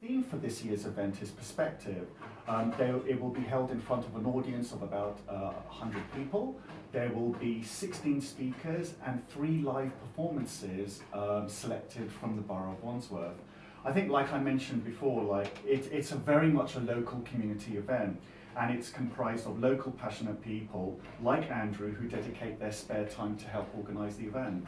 theme for this year's event is perspective. It will be held in front of an audience of about 100 people. There will be 16 speakers and 3 live performances selected from the Borough of Wandsworth. I think, like I mentioned before, it's a very much a local community event, and it's comprised of local passionate people like Andrew who dedicate their spare time to help organise the event.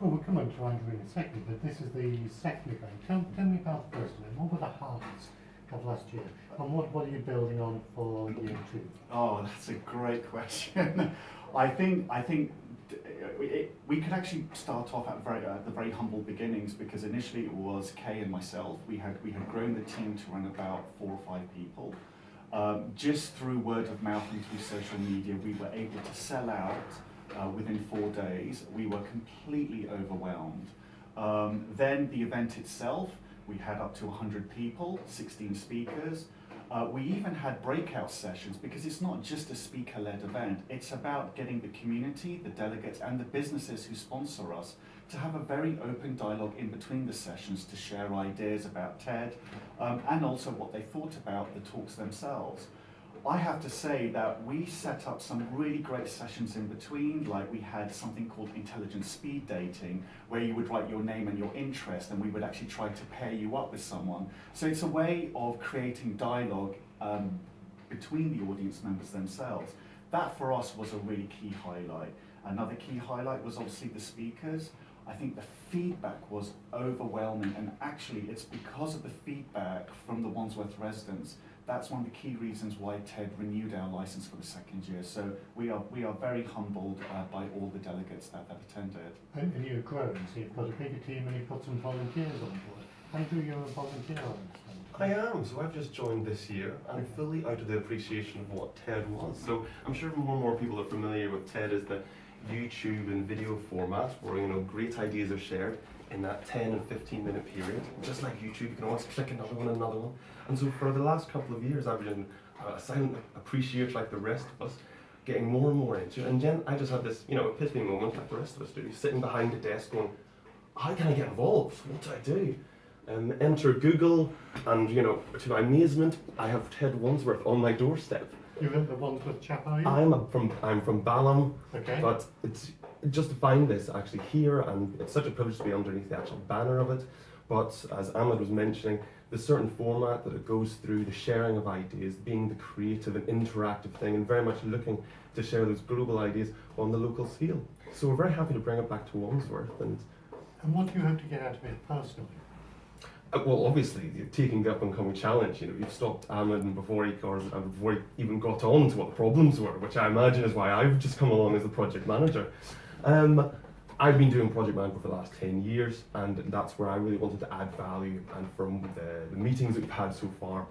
Well, we'll come on to Andrew in a second, but this is the second event. Tell me about the first event. What were the highlights of last year, and what are you building on for year 2? Oh, that's a great question. I think we could actually start off at the very humble beginnings, because initially it was Kay and myself. We had grown the team to run about 4 or 5 people. Just through word of mouth and through social media, we were able to sell out within 4 days. We were completely overwhelmed. Then the event itself, we had up to 100 people, 16 speakers. We even had breakout sessions, because it's not just a speaker-led event. It's about getting the community, the delegates, and the businesses who sponsor us to have a very open dialogue in between the sessions to share ideas about TED and also what they thought about the talks themselves. I have to say that we set up some really great sessions in between. Like, we had something called intelligent speed dating, where you would write your name and your interest, and we would actually try to pair you up with someone. So it's a way of creating dialogue between the audience members themselves. That for us was a really key highlight. Another key highlight was obviously the speakers. I think the feedback was overwhelming, and actually it's because of the feedback from the Wandsworth residents. That's one of the key reasons why TED renewed our license for the 2nd year. So we are very humbled by all the delegates that attended. And you've grown, so you've got a bigger team and you've got some volunteers on board. Andrew, you're a volunteer, I understand. I am, so I've just joined this year and fully out of the appreciation of what TED was. So I'm sure more and more people are familiar with TED as the YouTube and video format where great ideas are shared in that 10 and 15-minute period. Just like YouTube, you can always click another one. And so for the last couple of years, I've been a silent appreciator like the rest of us, getting more and more into it. And then I just had this, epiphany moment like the rest of us do, sitting behind a desk going, how can I get involved? What do I do? Enter Google, and to my amazement, I have TED Wandsworth on my doorstep. You're in the Wandsworth chap, are you? I'm from Balham, okay. But it's just to find this actually here, and it's such a privilege to be underneath the actual banner of it. But as Amman was mentioning, the certain format that it goes through, the sharing of ideas, being the creative and interactive thing, and very much looking to share those global ideas on the local scale. So we're very happy to bring it back to Wandsworth. And what do you hope to get out of it personally? Well, obviously, you're taking the up-and-coming challenge. You've stopped Amman before he even got on to what the problems were, which I imagine is why I've just come along as the project manager. I've been doing project management for the last 10 years, and that's where I really wanted to add value. And from the meetings that we've had so far,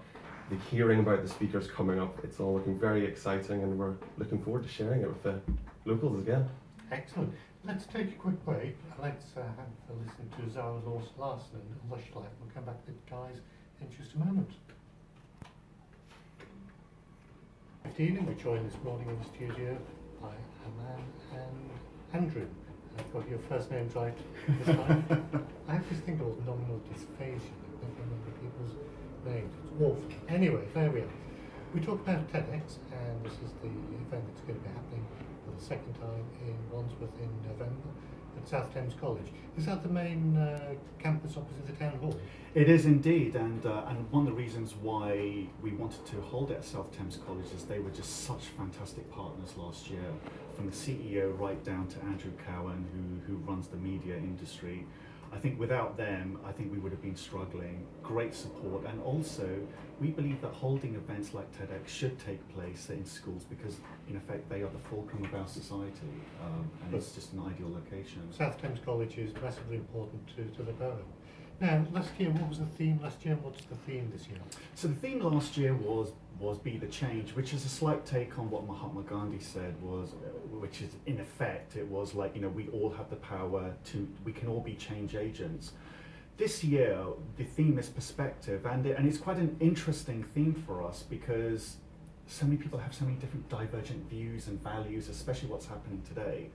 the hearing about the speakers coming up, it's all looking very exciting, and we're looking forward to sharing it with the locals again. Excellent. Let's take a quick break. Let's have a listen to Zara Larson and Lush Life. We'll come back to the guys in just a moment. 15, and we're joined this morning in the studio by Amman and Andrew. I've got your first names right this time. I have this thing called nominal dysphagia. I don't remember people's names. It's awful. Anyway, there we are. We talk about TEDx, and this is the event that's going to be happening for the 2nd time in Wandsworth in November at South Thames College. Is that the main campus opposite the town hall? It is indeed, and one of the reasons why we wanted to hold it at South Thames College is they were just such fantastic partners last year, from the CEO right down to Andrew Chauhan, who runs the media industry. I think without them, I think we would have been struggling. Great support, and also we believe that holding events like TEDx should take place in schools, because in effect they are the fulcrum of our society, and it's just an ideal location. South Thames College is massively important to the borough. Now, last year, what was the theme last year, and what's the theme this year? So the theme last year was Be the Change, which is a slight take on what Mahatma Gandhi said, which is in effect, it was like, we all have the power we can all be change agents. This year, the theme is perspective, and it's quite an interesting theme for us, because so many people have so many different divergent views and values, especially what's happening today.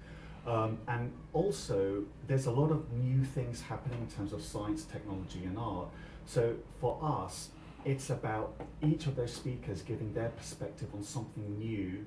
And also, there's a lot of new things happening in terms of science, technology, and art. So for us, it's about each of those speakers giving their perspective on something new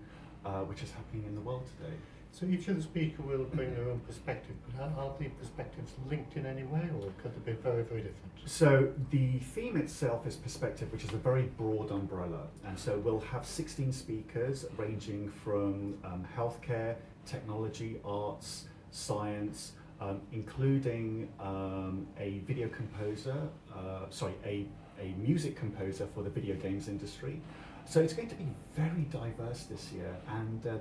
which is happening in the world today. So each of the speaker will bring their own perspective, but are the perspectives linked in any way, or could they be very, very different? So the theme itself is perspective, which is a very broad umbrella. And so we'll have 16 speakers ranging from healthcare, technology, arts, science, including a video composer, a music composer for the video games industry. So it's going to be very diverse this year, and the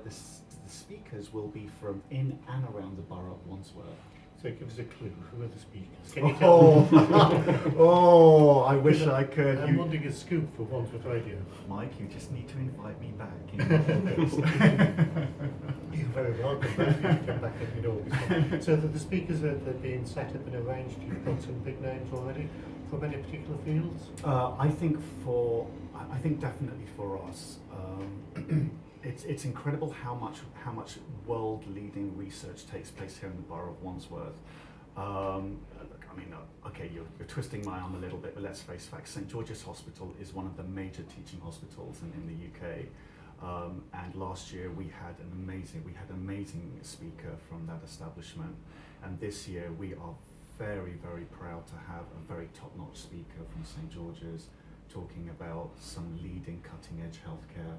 speakers will be from in and around the borough of Wandsworth. So give us a clue, who are the speakers? Can you tell me? Oh, I wish I could. I'm wanting a scoop for Wandsworth Radio. Mike, you just need to invite me back in You're very welcome. You come back and you always come. So that the speakers are being set up and arranged, you've got some big names already from any particular fields? I think definitely for us, it's incredible how much world-leading research takes place here in the borough of Wandsworth. Look, I mean, okay, you're twisting my arm a little bit, but let's face facts. St George's Hospital is one of the major teaching hospitals in the UK. And last year we had an amazing speaker from that establishment, and this year we are very, very proud to have a very top-notch speaker from St George's talking about some leading cutting-edge healthcare.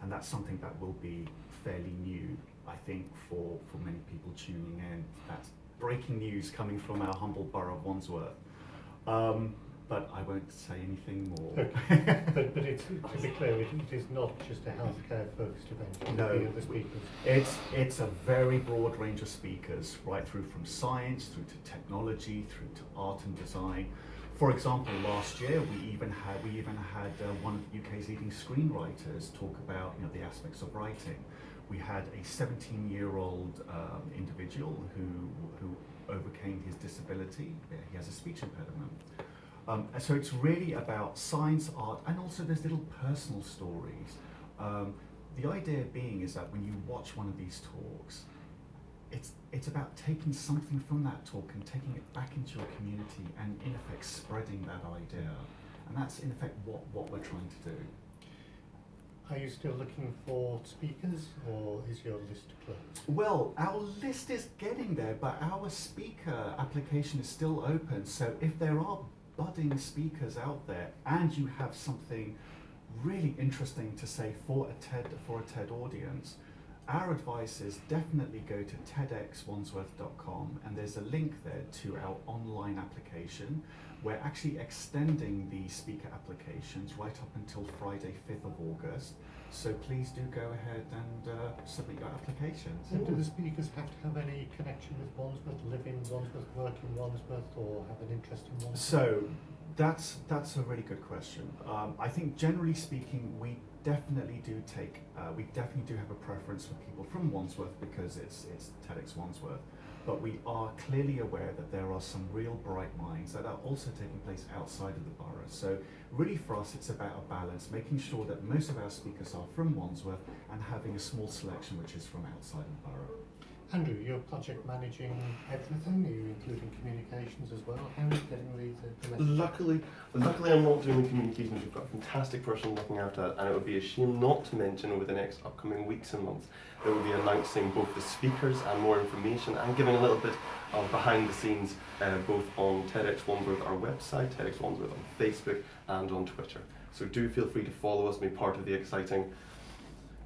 And that's something that will be fairly new, I think, for many people tuning in. That's breaking news coming from our humble borough of Wandsworth. But I won't say anything more. Okay. but it's, to be clear, it is not just a healthcare-focused event. No, The speakers. it's a very broad range of speakers, right through from science, through to technology, through to art and design. For example, last year we even had one of the UK's leading screenwriters talk about the aspects of writing. We had a 17-year-old individual who overcame his disability. He has a speech impediment. So it's really about science, art, and also there's little personal stories. The idea being is that when you watch one of these talks, it's about taking something from that talk and taking it back into your community and in effect spreading that idea. And that's in effect what we're trying to do. Are you still looking for speakers, or is your list closed? Well, our list is getting there, but our speaker application is still open. So if there are budding speakers out there and you have something really interesting to say for a TED audience, our advice is definitely go to TEDxWandsworth.com, and there's a link there to our online application. We're actually extending the speaker applications right up until Friday, 5th of August. So please do go ahead and submit your applications. And do the speakers have to have any connection with Wandsworth, live in Wandsworth, work in Wandsworth, or have an interest in Wandsworth? So that's a really good question. I think generally speaking, we definitely do have a preference for people from Wandsworth because it's TEDx Wandsworth. But we are clearly aware that there are some real bright minds that are also taking place outside of the borough. So really for us, it's about a balance, making sure that most of our speakers are from Wandsworth and having a small selection which is from outside of the borough. Andrew, you're project managing everything. Are you including communications as well? How are you getting the message? Luckily I'm not doing the communications. We've got a fantastic person looking after that, and it would be a shame not to mention over the next upcoming weeks and months that we'll be announcing both the speakers and more information and giving a little bit of behind the scenes both on TEDx Wandsworth, our website, TEDx Wandsworth on Facebook and on Twitter. So do feel free to follow us and be part of the exciting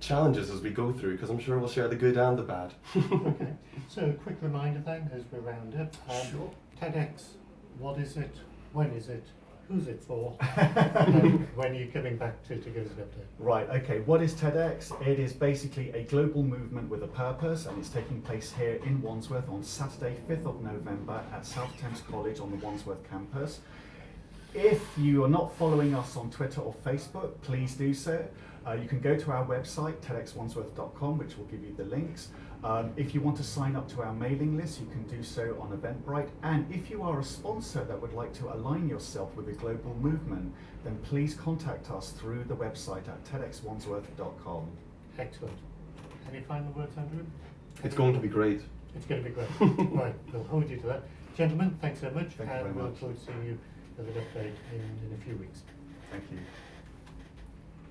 challenges as we go through, because I'm sure we'll share the good and the bad. Okay, so a quick reminder then as we round up. Sure. TEDx, what is it, when is it, who's it for, and when are you coming back to give us an update? Right, okay, what is TEDx? It is basically a global movement with a purpose, and it's taking place here in Wandsworth on Saturday, 5th of November at South Thames College on the Wandsworth campus. If you are not following us on Twitter or Facebook, please do so. You can go to our website, TEDxWandsworth.com, which will give you the links. If you want to sign up to our mailing list, you can do so on Eventbrite. And if you are a sponsor that would like to align yourself with the global movement, then please contact us through the website at TEDxWandsworth.com. Excellent. Any final words, Andrew? It's going to be great. It's going to be great. Right, we'll hold you to that. Gentlemen, thanks so much, Thank you and very we'll much. look forward to seeing you at the update in a few weeks. Thank you.